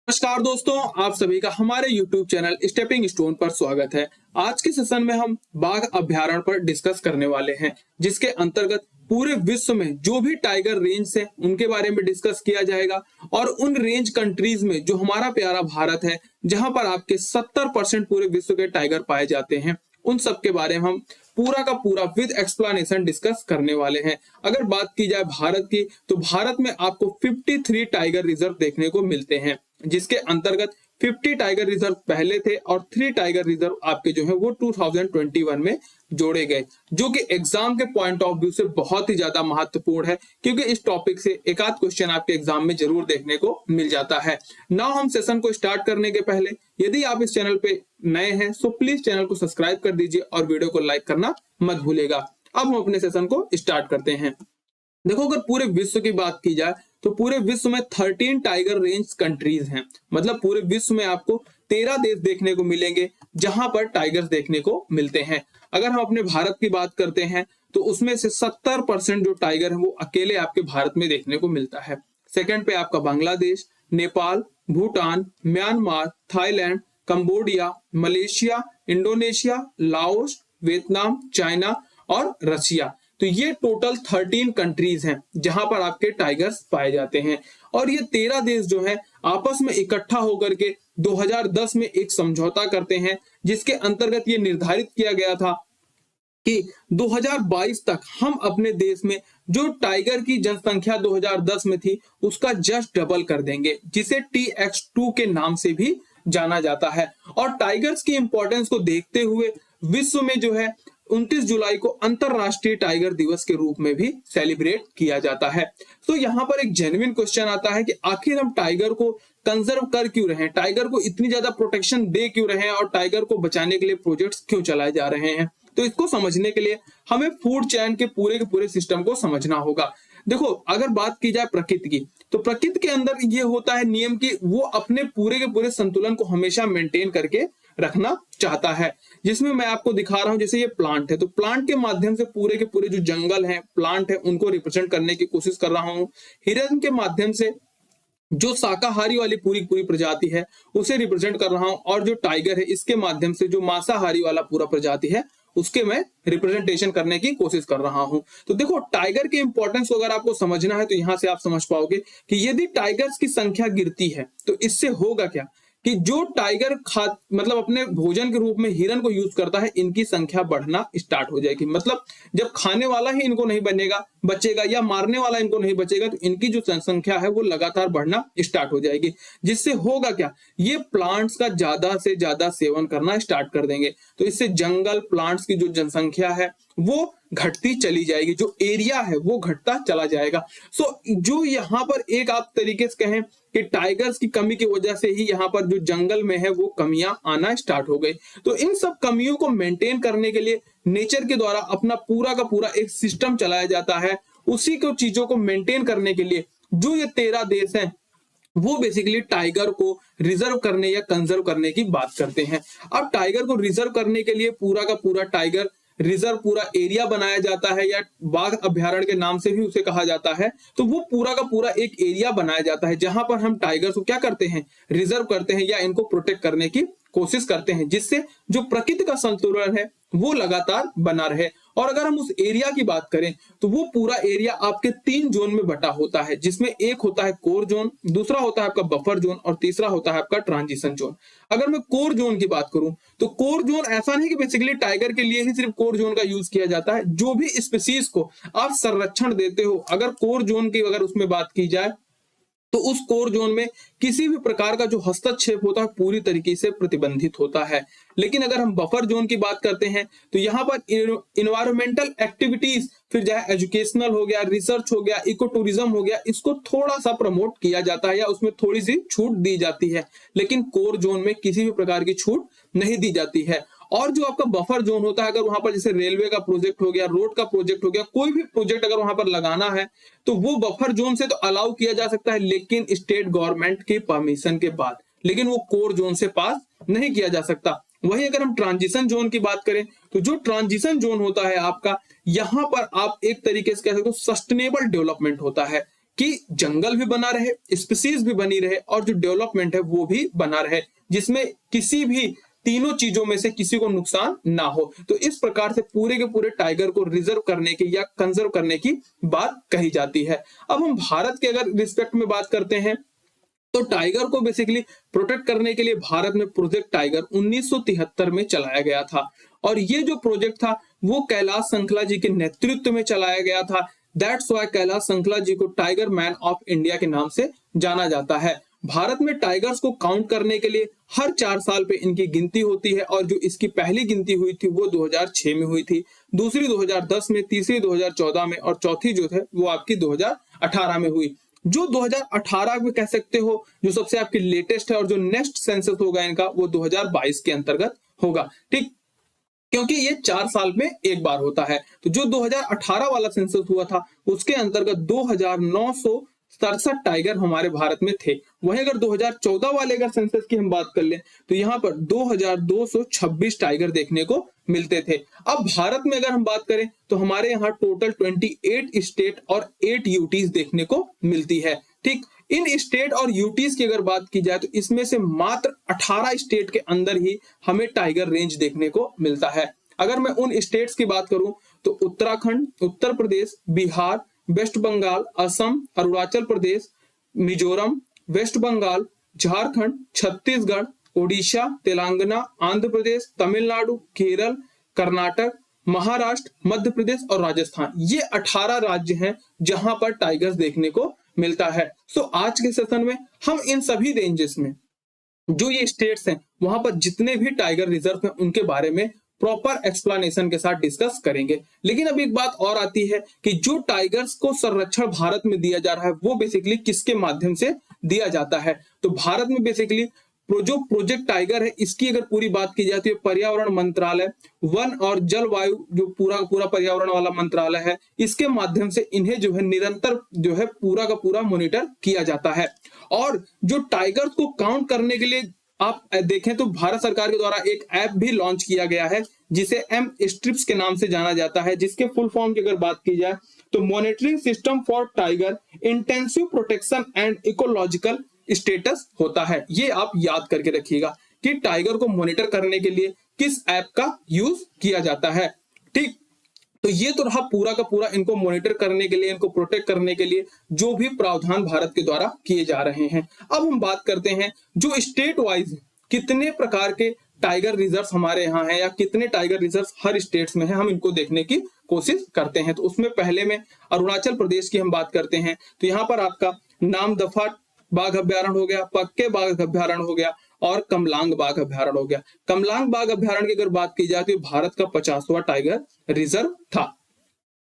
नमस्कार दोस्तों, आप सभी का हमारे YouTube चैनल स्टेपिंग स्टोन पर स्वागत है। आज के सेशन में हम बाघ अभयारण्य पर डिस्कस करने वाले हैं, जिसके अंतर्गत पूरे विश्व में जो भी टाइगर रेंज है उनके बारे में डिस्कस किया जाएगा और उन रेंज कंट्रीज में जो हमारा प्यारा भारत है, जहां पर आपके 70% पूरे विश्व के टाइगर पाए जाते हैं, उन सब के बारे में हम पूरा का पूरा विद एक्सप्लेनेशन डिस्कस करने वाले हैं। अगर बात की जाए भारत की, तो भारत में आपको 53 टाइगर रिजर्व देखने को मिलते हैं, जिसके अंतर्गत 50 टाइगर रिजर्व पहले थे और 3 टाइगर रिजर्व आपके जो है वो 2021 में जोड़े गए, जो कि एग्जाम के पॉइंट ऑफ व्यू से बहुत ही ज्यादा महत्वपूर्ण है, क्योंकि इस टॉपिक से एक आध क्वेश्चन आपके एग्जाम में जरूर देखने को मिल जाता है। नाउ हम सेशन को स्टार्ट करने के पहले यदि आप इस चैनल पे नए हैं तो प्लीज चैनल को सब्सक्राइब कर दीजिए और वीडियो को लाइक करना मत भूलेगा। अब हम अपने सेशन को स्टार्ट करते हैं। देखो, अगर पूरे विश्व की बात की जाए तो पूरे विश्व में 13 टाइगर रेंज कंट्रीज हैं। मतलब पूरे विश्व में आपको 13 देश देखने को मिलेंगे जहां पर टाइगर्स देखने को मिलते हैं। अगर हम अपने भारत की बात करते हैं तो उसमें से 70% जो टाइगर है वो अकेले आपके भारत में देखने को मिलता है। सेकंड पे आपका Bangladesh, Nepal, Bhutan, Myanmar, Thailand, Cambodia, Malaysia, Indonesia, Laos, Vietnam, China और रशिया। तो ये टोटल 13 कंट्रीज हैं जहां पर आपके टाइगर्स पाए जाते हैं। और ये 13 देश जो है आपस में इकट्ठा होकर के 2010 में एक समझौता करते हैं, जिसके अंतर्गत ये निर्धारित किया गया था कि 2022 तक हम अपने देश में जो टाइगर की जनसंख्या 2010 में थी उसका जस्ट डबल कर देंगे, जिसे TX2 के नाम से भी जाना जाता है। और टाइगर्स की इंपॉर्टेंस को देखते हुए विश्व में जो है 29 जुलाई को अंतरराष्ट्रीय टाइगर दिवस के रूप में भी सेलिब्रेट किया जाता है। तो यहाँ पर एक जेन्युइन क्वेश्चन आता है कि आखिर हम टाइगर को कंजर्व कर क्यों रहे हैं, टाइगर को इतनी ज्यादा प्रोटेक्शन दे क्यों रहे हैं और टाइगर को बचाने के लिए प्रोजेक्ट्स क्यों चलाए जा रहे हैं। तो इसको समझने के लिए हमें फूड चेन के पूरे सिस्टम को समझना होगा। देखो, अगर बात की जाए प्रकृति की, तो प्रकृति के अंदर ये होता है नियम कि वो अपने पूरे के पूरे संतुलन को हमेशा मेंटेन करके रखना चाहता है। जिसमें मैं आपको दिखा रहा हूं, जैसे ये प्लांट है, तो प्लांट के माध्यम से पूरे के पूरे जो जंगल है, प्लांट है, उनको रिप्रेजेंट करने की कोशिश कर रहा हूं। हिरन के माध्यम से जो शाकाहारी वाली पूरी प्रजाति है उसे रिप्रेजेंट कर रहा हूं, और जो टाइगर है इसके माध्यम से जो मांसाहारी वाला पूरा प्रजाति है उसके मैं रिप्रेजेंटेशन करने की कोशिश कर रहा हूं। तो देखो, टाइगर के इंपॉर्टेंस को अगर आपको समझना है तो यहां से आप समझ पाओगे कि यदि टाइगर्स की संख्या गिरती है तो इससे होगा क्या कि जो टाइगर मतलब अपने भोजन के रूप में हिरन को यूज करता है, इनकी संख्या बढ़ना स्टार्ट हो जाएगी। मतलब जब खाने वाला ही इनको नहीं बचेगा या मारने वाला इनको नहीं बचेगा, तो इनकी जो जनसंख्या है वो लगातार बढ़ना स्टार्ट हो जाएगी। जिससे होगा क्या, ये प्लांट्स का ज्यादा से ज्यादा सेवन करना स्टार्ट कर देंगे। तो इससे जंगल, प्लांट्स की जो जनसंख्या है वो घटती चली जाएगी, जो एरिया है वो घटता चला जाएगा। जो यहाँ पर एक आप तरीके से कहें कि टाइगर्स की कमी की वजह से ही यहाँ पर जो जंगल में है वो कमियां आना स्टार्ट हो गई। तो इन सब कमियों को मेंटेन करने के लिए नेचर के द्वारा अपना पूरा का पूरा एक सिस्टम चलाया जाता है। उसी को चीजों को मेंटेन करने के लिए जो ये 13 देश हैं वो बेसिकली टाइगर को रिजर्व करने या कंजर्व करने की बात करते हैं। अब टाइगर को रिजर्व करने के लिए पूरा का पूरा टाइगर रिजर्व पूरा एरिया बनाया जाता है, या बाघ अभयारण्य के नाम से भी उसे कहा जाता है। तो वो पूरा का पूरा एक एरिया बनाया जाता है जहां पर हम टाइगर्स को क्या करते हैं, रिजर्व करते हैं या इनको प्रोटेक्ट करने की कोशिश करते हैं, जिससे जो प्रकृति का संतुलन है वो लगातार बना रहे। और अगर हम उस एरिया की बात करें तो वो पूरा एरिया आपके 3 जोन में बटा होता है, जिसमें एक होता है कोर जोन, दूसरा होता है आपका बफर जोन और तीसरा होता है आपका ट्रांजिशन जोन। अगर मैं कोर जोन की बात करूं तो कोर जोन ऐसा नहीं कि बेसिकली टाइगर के लिए ही सिर्फ कोर जोन का यूज किया जाता है। जो भी स्पीसीज को आप संरक्षण देते हो, अगर कोर जोन की अगर उसमें बात की जाए तो उस कोर जोन में किसी भी प्रकार का जो हस्तक्षेप होता है पूरी तरीके से प्रतिबंधित होता है। लेकिन अगर हम बफर जोन की बात करते हैं तो यहाँ पर इन्वायरमेंटल एक्टिविटीज, फिर चाहे एजुकेशनल हो गया, रिसर्च हो गया, इको टूरिज्म हो गया, इसको थोड़ा सा प्रमोट किया जाता है या उसमें थोड़ी सी छूट दी जाती है। लेकिन कोर जोन में किसी भी प्रकार की छूट नहीं दी जाती है। और जो आपका बफर जोन होता है, अगर वहां पर जैसे रेलवे का प्रोजेक्ट हो गया, रोड का प्रोजेक्ट हो गया, कोई भी प्रोजेक्ट अगर वहां पर लगाना है तो वो बफर जोन से तो अलाउ किया जा सकता है, लेकिन स्टेट गवर्नमेंट के परमिशन के बाद। लेकिन वो कोर जोन से पास नहीं किया जा सकता। वहीं अगर हम ट्रांजिशन जोन की बात करें तो जो ट्रांजिशन जोन होता है आपका, यहां पर आप एक तरीके से कह सकते हो सस्टेनेबल डेवलपमेंट होता है। कि जंगल भी बना रहे, स्पीसीज भी बनी रहे और जो डेवलपमेंट है वो भी बना रहे, जिसमें किसी भी तीनों चीजों में से किसी को नुकसान ना हो। तो इस प्रकार से पूरे के पूरे टाइगर को रिजर्व करने की या कंजर्व करने की बात कही जाती है। अब हम भारत के अगर रिस्पेक्ट में बात करते हैं तो टाइगर को बेसिकली प्रोटेक्ट करने के लिए भारत में प्रोजेक्ट टाइगर 1973 में चलाया गया था और ये जो प्रोजेक्ट था वो कैलाश संखला जी के नेतृत्व में चलाया गया था। दैट्स व्हाई कैलाश संखला जी को टाइगर मैन ऑफ इंडिया के नाम से जाना जाता है। भारत में टाइगर्स को काउंट करने के लिए हर 4 साल पे इनकी गिनती होती है और जो इसकी पहली गिनती हुई थी वो 2006 में हुई थी, दूसरी 2010 में, तीसरी 2014 में और चौथी जो है वो आपकी 2018 में हुई। जो 2018 में कह सकते हो जो सबसे आपकी लेटेस्ट है और जो नेक्स्ट सेंसस होगा इनका वो 2022 के अंतर्गत होगा, ठीक, क्योंकि ये 4 साल में एक बार होता है। तो जो 2018 वाला सेंसस हुआ था उसके अंतर्गत 2967 टाइगर हमारे भारत में थे। वहीं अगर 2014 वाले अगर सेंसस की हम बात कर लें तो यहाँ पर 2226 टाइगर देखने को मिलते थे। अब भारत में अगर हम बात करें तो हमारे यहाँ टोटल 28 स्टेट और 8 यूटीज देखने को मिलती है, ठीक। इन स्टेट और यूटीज की अगर बात की जाए तो इसमें से मात्र 18 स्टेट के अंदर ही हमें टाइगर रेंज देखने को मिलता है। अगर मैं उन स्टेट्स की बात करूं तो उत्तराखंड, उत्तर प्रदेश, बिहार, वेस्ट बंगाल, असम, अरुणाचल प्रदेश, मिजोरम, वेस्ट बंगाल, झारखंड, छत्तीसगढ़, ओडिशा, तेलंगाना, आंध्र प्रदेश, तमिलनाडु, केरल, कर्नाटक, महाराष्ट्र, मध्य प्रदेश और राजस्थान, ये 18 राज्य हैं जहां पर टाइगर्स देखने को मिलता है। सो आज के सेशन में हम इन सभी रेंजेस में जो ये स्टेट्स हैं वहां पर जितने भी टाइगर रिजर्व हैं उनके बारे में प्रॉपर एक्सप्लेनेशन के साथ डिस्कस करेंगे। लेकिन अब एक बात और आती है कि जो टाइगर्स को संरक्षण भारत में दिया जा रहा है वो बेसिकली किसके माध्यम से दिया जाता है। तो भारत में बेसिकली जो प्रोजेक्ट टाइगर है इसकी अगर पूरी बात की जाती है पर्यावरण मंत्रालय, वन और जलवायु जो पूरा पर्यावरण वाला मंत्रालय है, इसके माध्यम से इन्हें जो है निरंतर जो है पूरा का पूरा मॉनिटर किया जाता है। और जो टाइगर्स को काउंट करने के लिए आप देखें तो भारत सरकार के द्वारा एक ऐप भी लॉन्च किया गया है जिसे एम स्ट्रिप्स के नाम से जाना जाता है, जिसके फुल फॉर्म की अगर बात की जाए तो monitoring system for tiger intensive protection and ecological status होता है। ये आप याद करके रखिएगा कि टाइगर को मॉनिटर करने के लिए किस ऐप का यूज किया जाता है, ठीक। तो ये तो रहा पूरा का पूरा इनको मॉनिटर करने के लिए, इनको प्रोटेक्ट करने के लिए जो भी प्रावधान भारत के द्वारा किए जा रहे हैं। अब हम बात करते हैं जो स्टेट वाइज कितने प्रकार के टाइगर रिजर्व हमारे यहाँ है या कितने टाइगर रिजर्व हर स्टेट्स में है, हम इनको देखने की कोशिश करते हैं। तो उसमें पहले में अरुणाचल प्रदेश की हम बात करते हैं तो यहाँ पर आपका नामदफा बाघ अभ्यारण्य हो गया, पक्के बाघ अभ्यारण्य हो गया और कमलांग बाघ अभ्यारण्य हो गया। कमलांग बाघ अभ्यारण्य की अगर बात की जाए तो भारत का 50वां टाइगर रिजर्व था।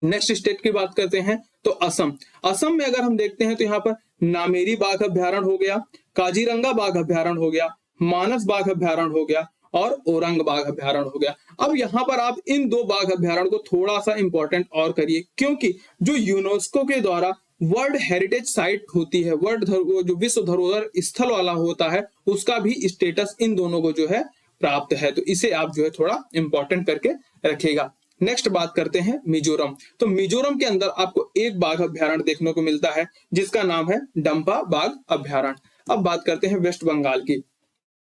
नेक्स्ट स्टेट की बात करते हैं तो असम। असम में अगर हम देखते हैं तो यहाँ पर नामेरी बाघ अभ्यारण्य हो गया, काजीरंगा बाघ अभ्यारण्य हो गया, मानस बाघ अभ्यारण्य हो गया और औरंग बाघ अभ्यारण्य हो गया। अब यहाँ पर आप इन 2 बाघ अभ्यारण्य को थोड़ा सा इंपॉर्टेंट और करिए, क्योंकि जो यूनेस्को के द्वारा वर्ल्ड हेरिटेज साइट होती है, जो विश्व धरोहर स्थल वाला होता है, उसका भी स्टेटस इन दोनों को जो है प्राप्त है। तो इसे आप जो है थोड़ा इंपॉर्टेंट करके रखिएगा। नेक्स्ट बात करते हैं मिजोरम। तो मिजोरम के अंदर आपको एक बाघ अभ्यारण्य देखने को मिलता है जिसका नाम है डंपा बाघ अभ्यारण्य। अब बात करते हैं वेस्ट बंगाल की।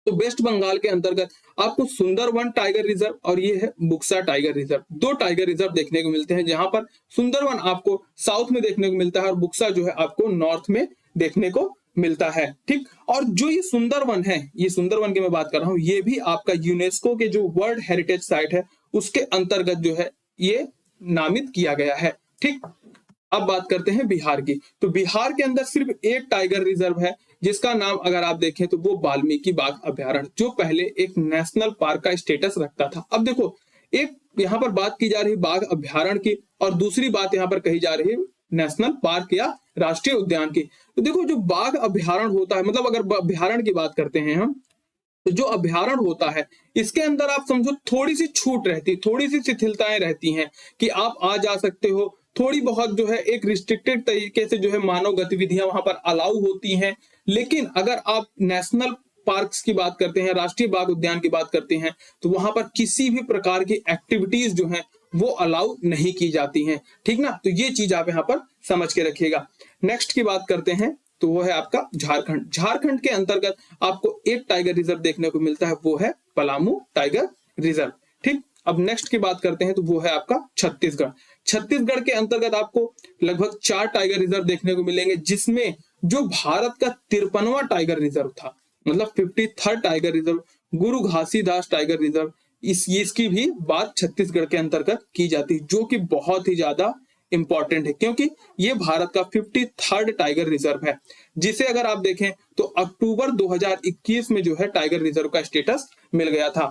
तो वेस्ट बंगाल के अंतर्गत आपको सुंदरवन टाइगर रिजर्व और ये है Buxa tiger reserve, 2 tiger reserve देखने को मिलते हैं, जहां पर सुंदरवन आपको साउथ में देखने को मिलता है और बुक्सा जो है आपको नॉर्थ में देखने को मिलता है, ठीक। और जो ये सुंदरवन है, ये सुंदरवन की मैं बात कर रहा हूँ, ये भी आपका यूनेस्को के जो वर्ल्ड हेरिटेज साइट है उसके अंतर्गत जो है ये नामित किया गया है, ठीक। अब बात करते हैं बिहार की। तो बिहार के अंदर सिर्फ एक टाइगर रिजर्व है जिसका नाम अगर आप देखें तो वो वाल्मीकि बाघ अभ्यारण्य, जो पहले एक नेशनल पार्क का स्टेटस रखता था। अब देखो, एक यहाँ पर बात की जा रही बाघ अभ्यारण्य की और दूसरी बात यहाँ पर कही जा रही है नेशनल पार्क या राष्ट्रीय उद्यान की। तो देखो, जो बाघ अभ्यारण्य होता है, मतलब अगर अभ्यारण्य की बात करते हैं हम, तो जो अभ्यारण्य होता है इसके अंदर आप समझो थोड़ी सी छूट रहती, थोड़ी सी शिथिलताएं रहती हैं कि आप आ जा सकते हो, थोड़ी बहुत जो है एक रिस्ट्रिक्टेड तरीके से जो है मानव गतिविधियां वहां पर अलाउ होती हैं। लेकिन अगर आप नेशनल पार्क्स की बात करते हैं, राष्ट्रीय बाघ उद्यान की बात करते हैं, तो वहां पर किसी भी प्रकार की एक्टिविटीज जो है वो अलाउ नहीं की जाती हैं, ठीक ना। तो ये चीज आप यहाँ पर समझ के रखिएगा। नेक्स्ट की बात करते हैं तो वो है आपका झारखंड। झारखंड के अंतर्गत आपको एक टाइगर रिजर्व देखने को मिलता है, वो है पलामू टाइगर रिजर्व, ठीक। अब नेक्स्ट की बात करते हैं तो वो है आपका छत्तीसगढ़। छत्तीसगढ़ के अंतर्गत आपको लगभग 4 टाइगर रिजर्व देखने को मिलेंगे, जिसमें जो भारत का 53वां टाइगर रिजर्व था, मतलब 53rd टाइगर रिजर्व, गुरु घासीदास टाइगर रिजर्व, इसकी भी बात छत्तीसगढ़ के अंतर्गत की जाती है, जो कि बहुत ही ज्यादा इंपॉर्टेंट है, क्योंकि ये भारत का 53rd टाइगर रिजर्व है, जिसे अगर आप देखें तो अक्टूबर 2021 में जो है टाइगर रिजर्व का स्टेटस मिल गया था,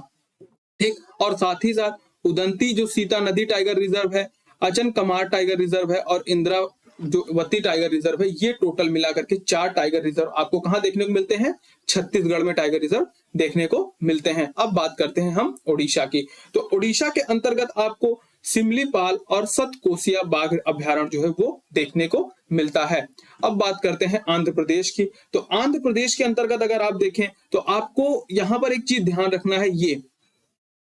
ठीक। और साथ ही साथ उदंती जो सीता नदी टाइगर रिजर्व है, अचन कमार टाइगर रिजर्व है और इंद्रावती टाइगर रिजर्व है, ये टोटल मिलाकर के 4 टाइगर रिजर्व आपको कहां देखने को मिलते हैं, छत्तीसगढ़ में टाइगर रिजर्व देखने को मिलते हैं। अब बात करते हैं हम ओडिशा की। तो ओडिशा के अंतर्गत आपको सिमलीपाल और सतकोसिया बाघ अभ्यारण्य जो है वो देखने को मिलता है। अब बात करते हैं आंध्र प्रदेश की। तो आंध्र प्रदेश के अंतर्गत अगर आप देखें तो आपको यहाँ पर एक चीज ध्यान रखना है, ये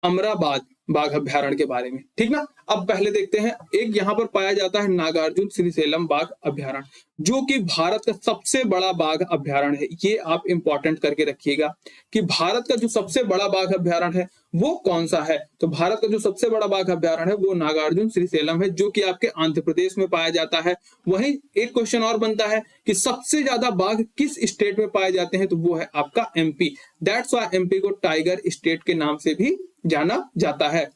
अमराबाद बाघ अभ्यारण्य के बारे में, ठीक ना। अब पहले देखते हैं, एक यहाँ पर पाया जाता है नागार्जुन श्रीशैलम बाघ अभ्यारण्य, जो कि भारत का सबसे बड़ा बाघ अभ्यारण्य है। ये आप इंपॉर्टेंट करके रखिएगा कि भारत का जो सबसे बड़ा बाघ अभ्यारण्य है वो कौन सा है। तो भारत का जो सबसे बड़ा बाघ अभ्यारण्य है वो नागार्जुन श्रीशैलम है, जो कि आपके आंध्र प्रदेश में पाया जाता है। वहीं एक क्वेश्चन और बनता है कि सबसे ज्यादा बाघ किस स्टेट में पाए जाते हैं, तो वो है आपका एमपी। दैट्स व्हाई एमपी को टाइगर स्टेट के नाम से भी जाना जाता है।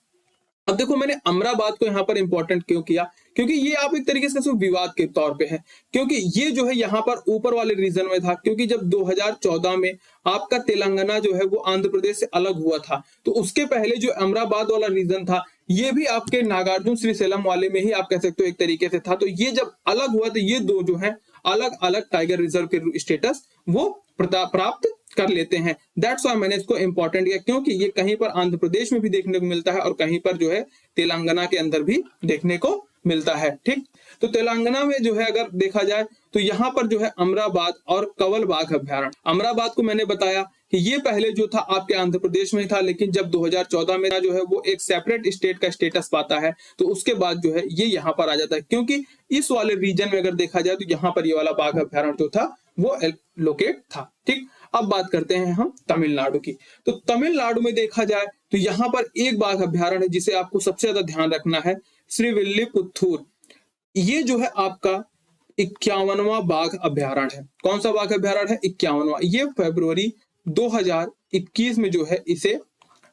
अब देखो, मैंने अमराबाद को यहाँ पर इंपॉर्टेंट क्यों किया, क्योंकि ये आप एक तरीके से विवाद के तौर पे है, क्योंकि ये जो है यहाँ पर ऊपर वाले रीजन में था, क्योंकि जब 2014 में आपका तेलंगाना जो है वो आंध्र प्रदेश से अलग हुआ था, तो उसके पहले जो अमराबाद वाला रीजन था ये भी आपके नागार्जुन श्रीशैलम वाले में ही आप कह सकते हो एक तरीके से था। तो ये जब अलग हुआ तो ये दो जो है अलग अलग टाइगर रिजर्व के स्टेटस वो प्राप्त कर लेते हैं। दैट्स व्हाई मैंने इसको इंपॉर्टेंट किया, क्योंकि ये कहीं पर आंध्र प्रदेश में भी देखने को मिलता है और कहीं पर जो है तेलंगाना के अंदर भी देखने को मिलता है, ठीक। तो तेलंगाना में जो है अगर देखा जाए तो यहाँ पर जो है अमराबाद और कवल बाघ अभ्यारण्य। अमराबाद को मैंने बताया कि ये पहले जो था आपके आंध्र प्रदेश में था, लेकिन जब 2014 में जो है वो एक सेपरेट स्टेट का स्टेटस पाता है, तो उसके बाद जो है ये यहाँ पर आ जाता है, क्योंकि इस वाले रीजन में अगर देखा जाए तो यहाँ पर ये वाला बाघ अभ्यारण्य जो था वो लोकेट था, ठीक। अब बात करते हैं हम तमिलनाडु की। तो तमिलनाडु में देखा जाए तो यहाँ पर एक बाघ अभ्यारण्य है जिसे आपको सबसे ज्यादा ध्यान रखना है, श्रीविल्लीपुत्तूर। ये जो है आपका 51वां बाघ अभ्यारण्य है। कौन सा बाघ अभ्यारण्य है? 51वां। ये फरवरी 2021 में जो है इसे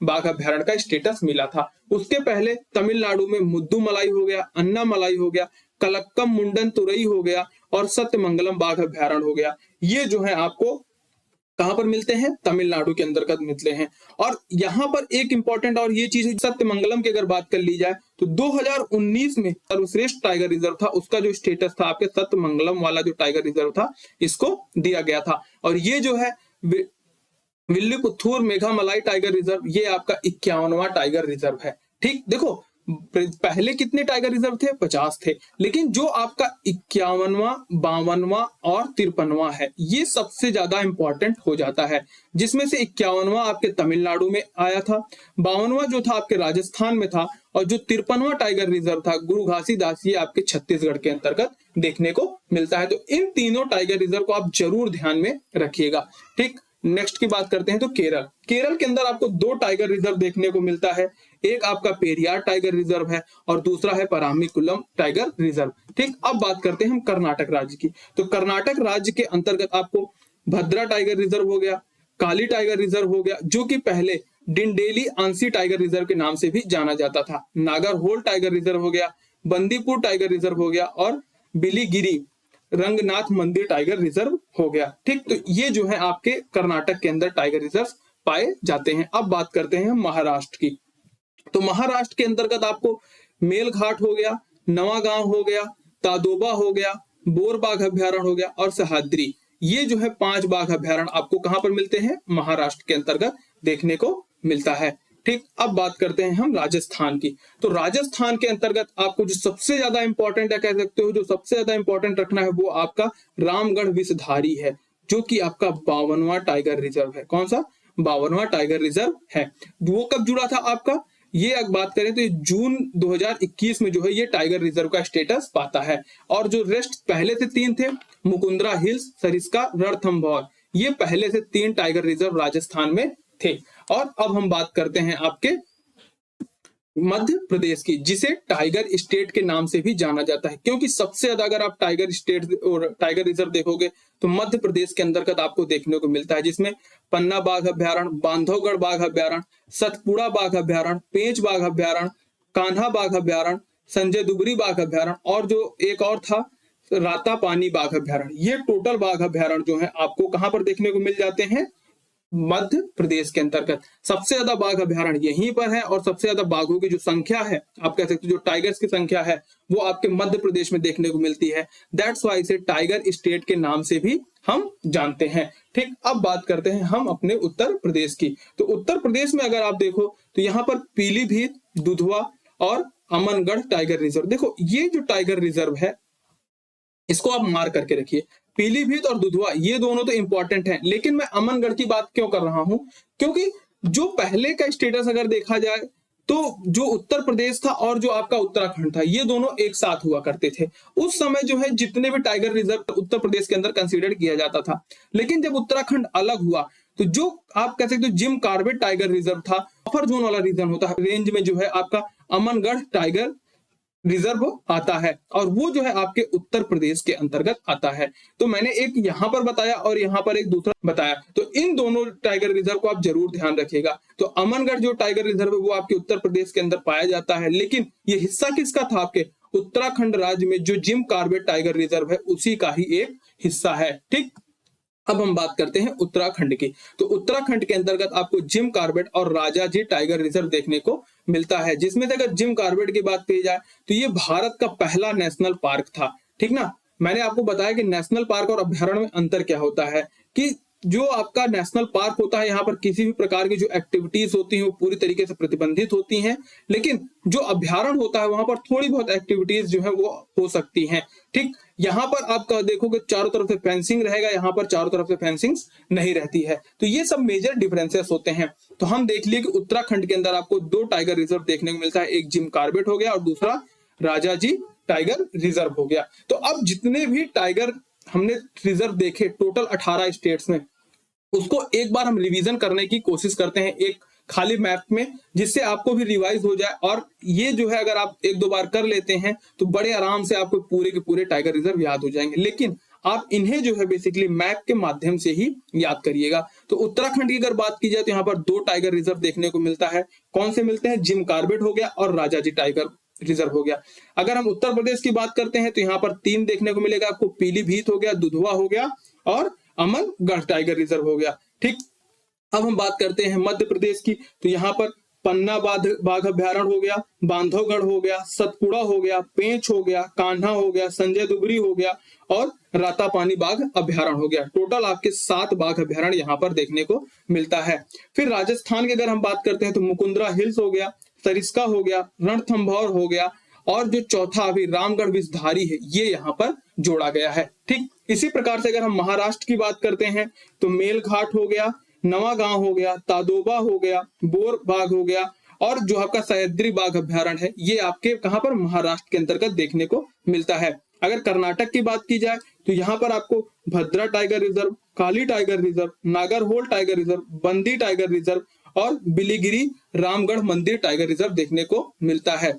बाघ अभ्यारण्य का स्टेटस मिला था। उसके पहले तमिलनाडु में मुद्दुमलाई हो गया, अन्नामलाई हो गया, कलक्कम मुंडन तुरई हो गया और सत्यमंगलम बाघ अभ्यारण्य हो गया। ये जो है आपको कहां पर मिलते हैं? तमिलनाडु के अंतर्गत मिलते हैं। और यहाँ पर एक इंपॉर्टेंट और ये चीज, सत्यमंगलम की अगर बात कर ली जाए तो 2019 में सर्वश्रेष्ठ टाइगर रिजर्व था, उसका जो स्टेटस था आपके सत्यमंगलम वाला जो टाइगर रिजर्व था इसको दिया गया था। और ये जो है विल्लीपुत्तूर मेघामलाई टाइगर रिजर्व, ये आपका 51वां टाइगर रिजर्व है, ठीक। देखो पहले कितने टाइगर रिजर्व थे? 50 थे, लेकिन जो आपका 51वां, 52वां और 53वां है ये सबसे ज्यादा इंपॉर्टेंट हो जाता है, जिसमें से 51वां आपके तमिलनाडु में आया था, 52वां जो था आपके राजस्थान में था, और जो 53वां टाइगर रिजर्व था गुरु घासीदास, ये आपके छत्तीसगढ़ के अंतर्गत देखने को मिलता है। तो इन तीनों टाइगर रिजर्व को आप जरूर ध्यान में रखिएगा, ठीक। नेक्स्ट की बात करते हैं तो केरल। केरल के अंदर आपको 2 टाइगर रिजर्व देखने को मिलता है, एक आपका पेरियार टाइगर रिजर्व है और दूसरा है पराम्बिकुलम टाइगर रिजर्व, ठीक। अब बात करते हैं हम कर्नाटक राज्य की। तो कर्नाटक राज्य के अंतर्गत आपको भद्रा टाइगर रिजर्व हो गया, काली टाइगर रिजर्व हो गया, जो कि पहले डिंडेली आंसी टाइगर रिजर्व के नाम से भी जाना जाता था, नागरहोल टाइगर रिजर्व हो गया, बंदीपुर टाइगर रिजर्व हो गया और बिलीगिरी रंगनाथ मंदिर टाइगर रिजर्व हो गया, ठीक। तो ये जो है आपके कर्नाटक के अंदर टाइगर रिजर्व पाए जाते हैं। अब बात करते हैं महाराष्ट्र की। तो महाराष्ट्र के अंतर्गत आपको मेलघाट हो गया, नवागांव हो गया, तादोबा हो गया, बोर बाघ अभ्यारण्य हो गया और सह्याद्री। ये जो है 5 बाघ अभ्यारण्य आपको कहां पर मिलते हैं? महाराष्ट्र के अंतर्गत देखने को मिलता है, ठीक। अब बात करते हैं हम राजस्थान की। तो राजस्थान के अंतर्गत आपको जो सबसे ज्यादा इंपॉर्टेंट है, कह सकते हो जो सबसे ज्यादा इंपॉर्टेंट रखना है, वो आपका रामगढ़ विषधारी है, जो कि आपका 52वां टाइगर रिजर्व है। कौन सा? 52वां टाइगर रिजर्व है। वो कब जुड़ा था आपका? ये अगर बात करें तो ये जून 2021 में जो है ये टाइगर रिजर्व का स्टेटस पाता है। और जो रेस्ट पहले से 3 थे, मुकुंदरा हिल्स, सरिस्का, रणथंभौर, ये पहले से 3 टाइगर रिजर्व राजस्थान में थे। और अब हम बात करते हैं आपके मध्य प्रदेश की, जिसे टाइगर स्टेट के नाम से भी जाना जाता है, क्योंकि सबसे ज्यादा अगर आप टाइगर स्टेट और टाइगर रिजर्व देखोगे तो मध्य प्रदेश के अंतर्गत आपको देखने को मिलता है, जिसमें पन्ना बाघ अभ्यारण्य, बांधवगढ़ बाघ अभ्यारण्य, सतपुड़ा बाघ अभ्यारण्य, पेंच बाघ अभ्यारण्य, कान्हा बाघ अभ्यारण्य, संजय दुबरी बाघ अभ्यारण्य और जो एक और था रातापानी बाघ अभ्यारण्य। ये टोटल बाघ अभ्यारण्य जो है आपको कहां पर देखने को मिल जाते हैं? मध्य प्रदेश के अंतर्गत। सबसे ज्यादा बाघ अभ्यारण्य यहीं पर है और सबसे ज्यादा बाघों की जो संख्या है, आप कह सकते हो जो टाइगर्स की संख्या है, वो आपके मध्य प्रदेश में देखने को मिलती है। दैट्स वाई इसे टाइगर स्टेट के नाम से भी हम जानते हैं। ठीक, अब बात करते हैं हम अपने उत्तर प्रदेश की। तो उत्तर प्रदेश में अगर आप देखो तो यहाँ पर पीलीभीत, दुधवा और अमनगढ़ टाइगर रिजर्व। देखो ये जो टाइगर रिजर्व है इसको आप मार करके रखिए। पीलीभीत और दुधवा ये दोनों तो इंपॉर्टेंट हैं, लेकिन मैं अमनगढ़ की बात क्यों कर रहा हूं? क्योंकि जो पहले का स्टेटस अगर देखा जाए तो जो उत्तर प्रदेश था और जो आपका उत्तराखंड था, ये दोनों एक साथ हुआ करते थे। उस समय जो है जितने भी टाइगर रिजर्व उत्तर प्रदेश के अंदर कंसीडर किया जाता था, लेकिन जब उत्तराखंड अलग हुआ तो जो आप कह सकते हो जिम कॉर्बेट टाइगर रिजर्व था, बफर जोन वाला रीजन होता है, रेंज में जो है आपका अमनगढ़ टाइगर रिजर्व आता है और वो जो है आपके उत्तर प्रदेश के अंतर्गत आता है। तो मैंने एक यहाँ पर बताया और यहाँ पर एक दूसरा बताया, तो इन दोनों टाइगर रिजर्व को आप जरूर ध्यान रखिएगा। तो अमनगढ़ जो टाइगर रिजर्व है वो आपके उत्तर प्रदेश के अंदर पाया जाता है, लेकिन ये हिस्सा किसका था? आपके उत्तराखंड राज्य में जो जिम कॉर्बेट टाइगर रिजर्व है उसी का ही एक हिस्सा है। ठीक, अब हम बात करते हैं उत्तराखंड की। तो उत्तराखंड के अंतर्गत आपको जिम कॉर्बेट और राजाजी टाइगर रिजर्व देखने को मिलता है, जिसमें से अगर जिम कॉर्बेट की बात की जाए तो ये भारत का पहला नेशनल पार्क था। ठीक ना, मैंने आपको बताया कि नेशनल पार्क और अभ्यारण्य में अंतर क्या होता है, कि जो आपका नेशनल पार्क होता है यहाँ पर किसी भी प्रकार की जो एक्टिविटीज होती हैं वो पूरी तरीके से प्रतिबंधित होती हैं, लेकिन जो अभ्यारण्य होता है वहां पर थोड़ी बहुत एक्टिविटीज जो है वो हो सकती हैं। ठीक, यहाँ पर आप देखोगे चारों तरफ से फेंसिंग रहेगा, यहाँ पर चारों तरफ से फेंसिंग नहीं रहती है। तो ये सब मेजर डिफरेंसेस होते हैं। तो हम देख लिए कि उत्तराखंड के अंदर आपको 2 टाइगर रिजर्व देखने को मिलता है, एक जिम कॉर्बेट हो गया और दूसरा राजाजी टाइगर रिजर्व हो गया। तो अब जितने भी टाइगर हमने रिजर्व देखे टोटल 18 स्टेट्स में, उसको एक बार हम रिवीजन करने की कोशिश करते हैं एक खाली मैप में, जिससे आपको भी रिवाइज हो जाए। और ये जो है अगर आप 1-2 बार कर लेते हैं तो बड़े आराम से आपको पूरे के पूरे टाइगर रिजर्व याद हो जाएंगे, लेकिन आप इन्हें जो है बेसिकली मैप के माध्यम से ही याद करिएगा। तो उत्तराखंड की अगर बात की जाए तो यहाँ पर 2 टाइगर रिजर्व देखने को मिलता है। कौन से मिलते हैं? जिम कॉर्बेट हो गया और राजाजी टाइगर रिजर्व हो गया। अगर हम उत्तर प्रदेश की बात करते हैं तो यहाँ पर 3 देखने को मिलेगा आपको, पीलीभीत हो गया, दुधवा हो गया और अमनगढ़ टाइगर रिजर्व हो गया। ठीक, अब हम बात करते हैं मध्य प्रदेश की। तो यहाँ पर पन्ना बाघ अभ्यारण्य हो गया, बांधवगढ़ हो गया, सतपुड़ा हो गया, पेंच हो गया, कान्हा हो गया, संजय दुबरी हो गया और रातापानी बाघ अभ्यारण्य हो गया। टोटल आपके 7 बाघ अभ्यारण्य यहाँ पर देखने को मिलता है। फिर राजस्थान की अगर हम बात करते हैं तो मुकुंदरा हिल्स हो गया, सरिस्का हो गया, रणथंभौर हो गया और जो चौथा अभी रामगढ़ विषधारी है ये यहाँ पर जोड़ा गया है। ठीक, इसी प्रकार से अगर हम महाराष्ट्र की बात करते हैं तो मेलघाट हो गया, नवागांव हो गया, तादोबा हो गया, बोर बाघ हो गया और जो आपका सह्याद्री बाघ अभ्यारण्य है ये आपके कहां पर? महाराष्ट्र के अंतर्गत देखने को मिलता है। अगर कर्नाटक की बात की जाए तो यहाँ पर आपको Bhadra tiger reserve, Kali tiger reserve, Nagarhole tiger reserve, Bandi tiger reserve और बिलीगिरी रामगढ़ मंदिर टाइगर रिजर्व देखने को मिलता है।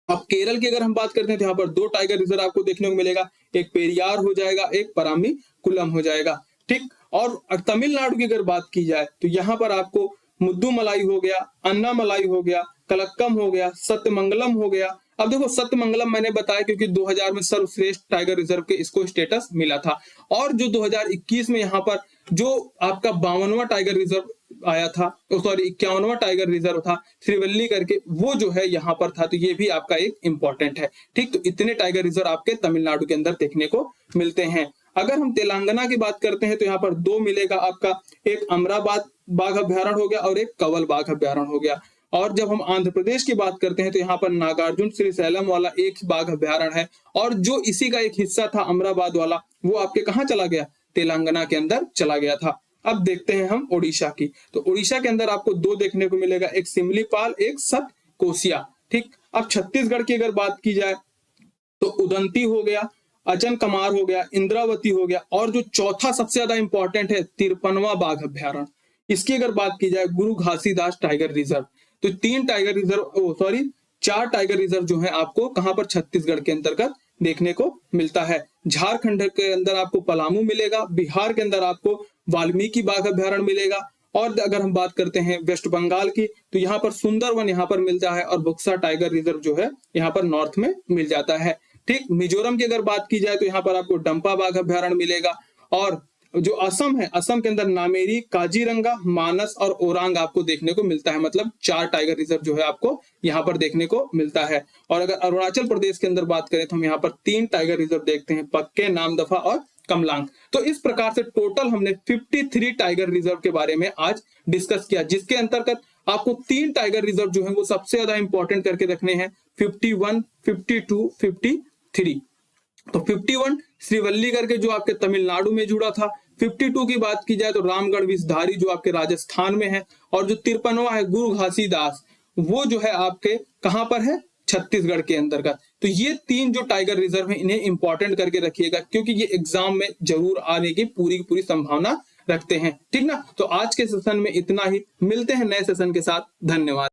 अब केरल की अगर हम बात करते हैं तो यहाँ पर 2 टाइगर रिजर्व आपको देखने को मिलेगा, एक पेरियार हो जाएगा, एक परामी कुलम हो जाएगा। ठीक, और तमिलनाडु की अगर बात की जाए तो यहाँ पर आपको मुद्दुमलाई हो गया, अन्नामलाई हो गया, कलक्कम हो गया, सत्यमंगलम हो गया। अब देखो सत्यमंगलम मैंने बताया क्योंकि 2000 में सर्वश्रेष्ठ टाइगर रिजर्व के इसको स्टेटस मिला था, और जो 2021 में यहाँ पर जो आपका 52वां टाइगर रिजर्व आया था, सॉरी 51वां टाइगर रिजर्व था श्रीवल्ली करके, वो जो है यहाँ पर था। तो ये भी आपका एक इंपॉर्टेंट है। ठीक, तो इतने टाइगर रिजर्व आपके तमिलनाडु के अंदर देखने को मिलते हैं। अगर हम तेलंगाना की बात करते हैं तो यहाँ पर 2 मिलेगा आपका, एक अमराबाद बाघ अभ्यारण्य हो गया और एक कवल बाघ अभ्यारण्य हो गया। और जब हम आंध्र प्रदेश की बात करते हैं तो यहाँ पर नागार्जुन श्रीशैलम वाला एक बाघ अभ्यारण्य है, और जो इसी का एक हिस्सा था अमराबाद वाला वो आपके कहाँ चला गया? तेलंगाना के अंदर चला गया था। अब देखते हैं हम ओडिशा की। तो ओडिशा के अंदर आपको दो देखने को मिलेगा, एक सिमलीपाल, एक सतकोसिया। ठीक, अब छत्तीसगढ़ की अगर बात की जाए तो उदंती हो गया, अचन कमार हो गया, इंद्रावती हो गया, और जो चौथा सबसे ज्यादा इंपॉर्टेंट है 53वां बाघ अभ्यारण्य। इसकी अगर बात की जाए गुरु घासीदास टाइगर रिजर्व। तो तीन टाइगर रिजर्व, सॉरी, चार टाइगर रिजर्व जो है आपको कहां पर छत्तीसगढ़ के अंतर्गत देखने को मिलता है। झारखंड के अंदर आपको पलामू मिलेगा, बिहार के अंदर आपको वाल्मीकि बाघ अभ्यारण्य मिलेगा, और अगर हम बात करते हैं वेस्ट बंगाल की तो यहाँ पर सुंदरवन यहाँ पर मिलता है, और बुक्सा टाइगर रिजर्व जो है यहाँ पर नॉर्थ में मिल जाता है। ठीक, मिजोरम की अगर बात की जाए तो यहाँ पर आपको डंपा बाघ अभ्यारण्य मिलेगा, और जो असम है, असम के अंदर नामेरी, काजीरंगा, मानस और ओरांग आपको देखने को मिलता है। मतलब चार टाइगर रिजर्व जो है आपको यहाँ पर देखने को मिलता है। और अगर अरुणाचल प्रदेश के अंदर बात करें तो हम यहाँ पर तीन टाइगर रिजर्व देखते हैं, पक्के, नामदफा और कमलांग। तो इस प्रकार से टोटल हमने 53 टाइगर रिजर्व के बारे में आज डिस्कस किया, जिसके अंतर्गत आपको तीन टाइगर रिजर्व जो है वो सबसे ज्यादा इंपॉर्टेंट करके रखने हैं, 51, 52, 53। तो 51 श्रीवल्ली करके जो आपके तमिलनाडु में जुड़ा था। 52 की बात की जाए तो रामगढ़ विषधारी जो आपके राजस्थान में है, और जो 53वां है गुरु घासीदास, वो जो है आपके कहां पर है, छत्तीसगढ़ के अंतर्गत। तो ये तीन जो टाइगर रिजर्व है इन्हें इंपॉर्टेंट करके रखिएगा, क्योंकि ये एग्जाम में जरूर आने की पूरी पूरी संभावना रखते हैं। ठीक ना, तो आज के सेशन में इतना ही, मिलते हैं नए सेशन के साथ। धन्यवाद।